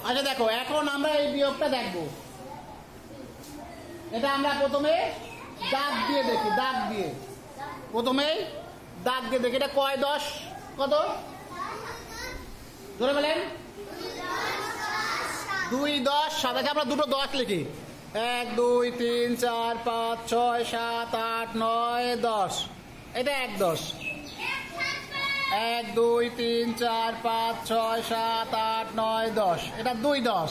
আচ্ছা দেখো, এখন আমরা এই বিয়োগটা দেখবো। এটা আমরা প্রথমে দাগ দিয়ে দেখি, দাগ দিয়ে প্রথমেই দাগ দিয়ে দেখি। এটা কয় 10 কত ধরে বলেন? 2 10 7। আমরা দুটো 10 লিখি। 1 2 3 4 5 6 7 8 9 10। এটা 1 10। 1 2 3 4 5 6 7 8 9 10। এটা 2 10।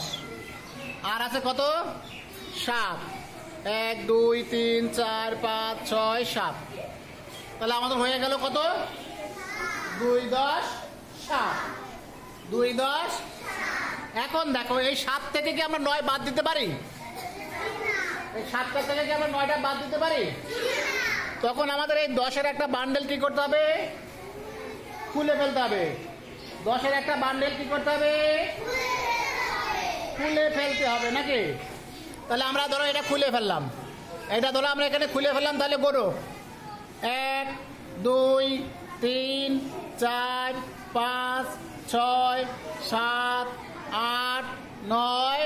আর আছে কত? 7। 1 2 3 4 5 6 7। তাহলে আমাদের হয়ে গেল কত? 2 10 7। 2 10। এখন দেখো, এই 7 থেকে কি আমরা 9 বাদ দিতে পারি? এই 7টা থেকে কি আমরা 9টা বাদ দিতে পারি? তখন আমাদের এই 10-এর একটা বান্ডেল কি করতে হবে? খুলে ফেলতে হবে। 10-এর একটা বান্ডেল কি করতে হবে? খুলে ফেলতে হবে নাকি? তাহলে আমরা ধরো এটা খুলে ফেললাম। এটা ধরো আমরা এখানে খুলে ফেললাম। তাহলে করো 1 2 3 4 5 6 7 8 9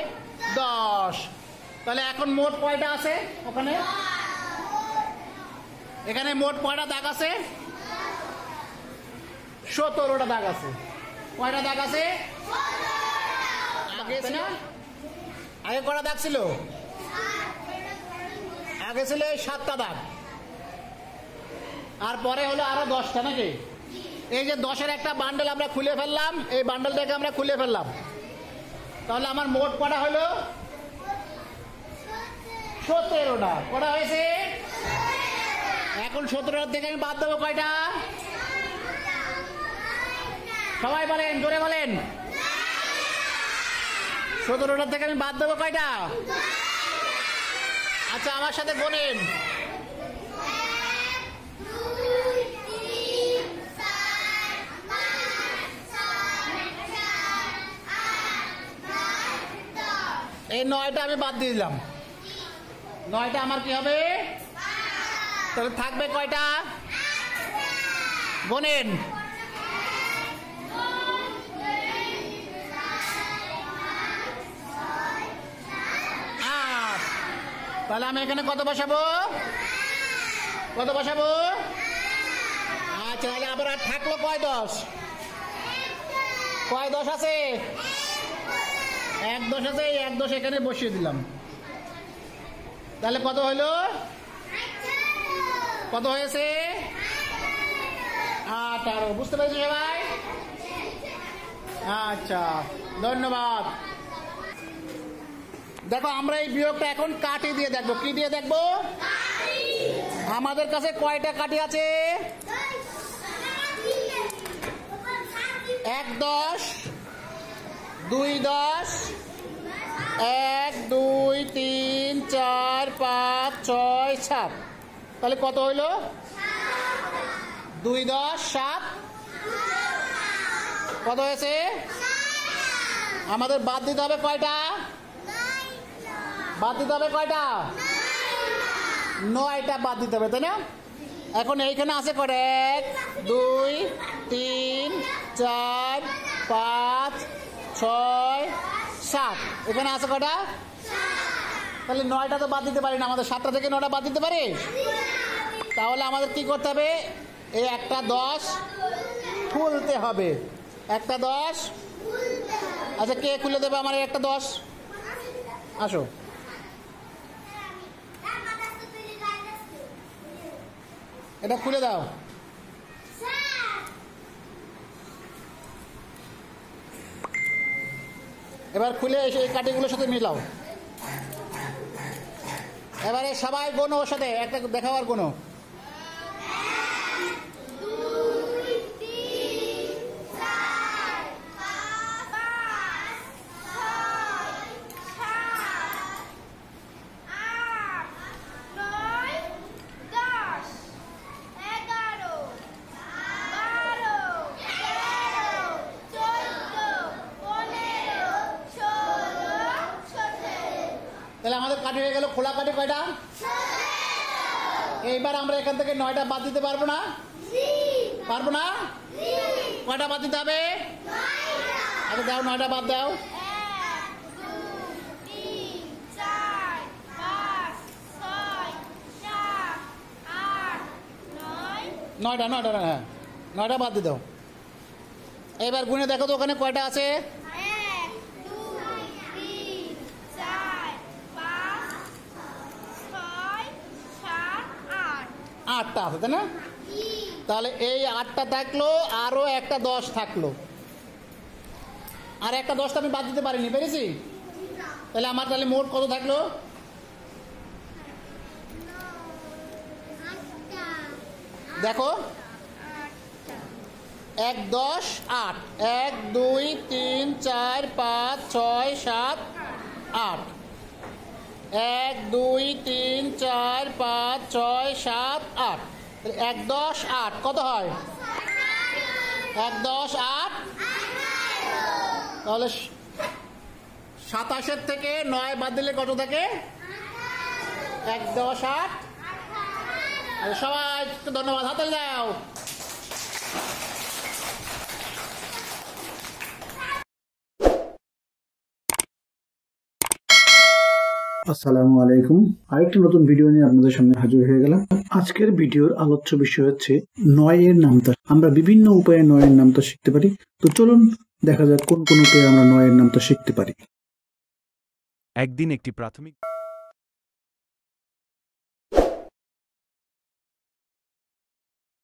10। তাহলে এখন মোট কয়টা আছে ওখানে? এখানে মোট কয়টা দাগ আছে? 17টা দাগ আছে। কয়টা দাগ আছে? আগে ছিল, আগে কয়টা দাগ ছিল? আগে ছিল 7টা দাগ, আর পরে হলো আরো 10টা নাকি? এই যে 10-এর একটা বান্ডেল আমরা খুলে ফেললাম, এই বান্ডেলটাকে আমরা খুলে ফেললাম। তাহলে আমার মোট কটা হলো? 17টা। কটা হয়েছে? এখন 17টার থেকে আমি বাদ দেবো কয়টা? সবাই বলেন, জোরে বলেন। 17টার থেকে আমি বাদ দেবো কয়টা? আচ্ছা, আমার সাথে বলেন। এই 9টা আমি বাদ দিয়ে দিলাম। 9টা আমার কি হবে? তাহলে থাকবে কয়টা? বলেন। 8। তাহলে আমি এখানে কত বসাবো? কত বসাবো? আচ্ছা, তাহলে আবার আর থাকলো কয় 10? কয় 10 আছে? 1 10 আছে। 1 10 এখানে বসিয়ে দিলাম। তাহলে কত হইলো? কত হয়েছে? 18। বুঝতে পেরেছি সবাই? আচ্ছা, ধন্যবাদ। দেখো, আমরা এই বিয়োগটা এখন কাঠি দিয়ে দেখবো। কি দিয়ে দেখবো? আমাদের কাছে কয়টা কাঠি আছে? 1 10 2 10 1 2 3 4 5 6 7। তাহলে কত হইলো? 2 10 7। কত হয়েছে? আমাদের বাদ দিতে হবে কয়টা? বাদ দিতে হবে কয়টা? 9টা বাদ দিতে হবে, তাই না? এখন এইখানে আছে কয়টা? 1 2 3 4 5 6 7। এখানে আছে কয়টা? তাহলে 9টা তো বাদ দিতে পারি না। আমাদের 7টা থেকে 9টা বাদ দিতে পারি? তাহলে আমাদের কি করতে হবে? এই একটা 10 খুলতে হবে। একটা 10। আচ্ছা, কে খুলে দেবে আমার একটা 10? আসো। এটা খুলে দাও। এবার খুলে এসে এই কাঠিগুলোর সাথে মিলাও। এবারে সবাই গোনো, ওর সাথে একটা দেখাও, আর গোনো। তাহলে আমাদের কাঠি হয়ে গেল। খোলা কাঠি কয়টা? এইবার আমরা এখান থেকে 9টা বাদ দিতে পারবো না? পারবো না? কয়টা বাদ দিতে হবে? আচ্ছা, দাও, 9টা বাদ দাও। 9টা 9টা, হ্যাঁ 9টা বাদ দিয়ে দাও। এবার গুনে দেখো তো ওখানে কয়টা আছে। 1 2 3 4 5 6 7 8 8টা আছে তাই না? তাহলে এই 8টা থাকলো, আরও একটা 10 থাকলো, আর একটা 10টা আমি বাদ দিতে পারিনি, পেরেছি? তাহলে আমার তাহলে মোট কত থাকলো? 8টা দেখো 1 10 8, 1 2 3 4 5 6 7 8, 1 2 3 4 5 6 7 8, 1 10 8 কত হয়? 1 10 8, তাহলে 27-এর থেকে 9 বাদ দিলে কত থাকে? 1 10 8। সবাই ধন্যবাদ, হাতে দাও। আসসালামু আলাইকুম। আরেকটি নতুন ভিডিও নিয়ে আপনাদের সামনে হাজির হয়ে গেলাম। আজকের ভিডিওর আলোচ্য বিষয় হচ্ছে 9 এর নামতা। আমরা বিভিন্ন উপায়ে 9 এর নামতা শিখতে পারি। তো চলুন দেখা যাক কোন কোন উপায়ে আমরা 9 এর নামতা শিখতে পারি। একদিন একটি প্রাথমিক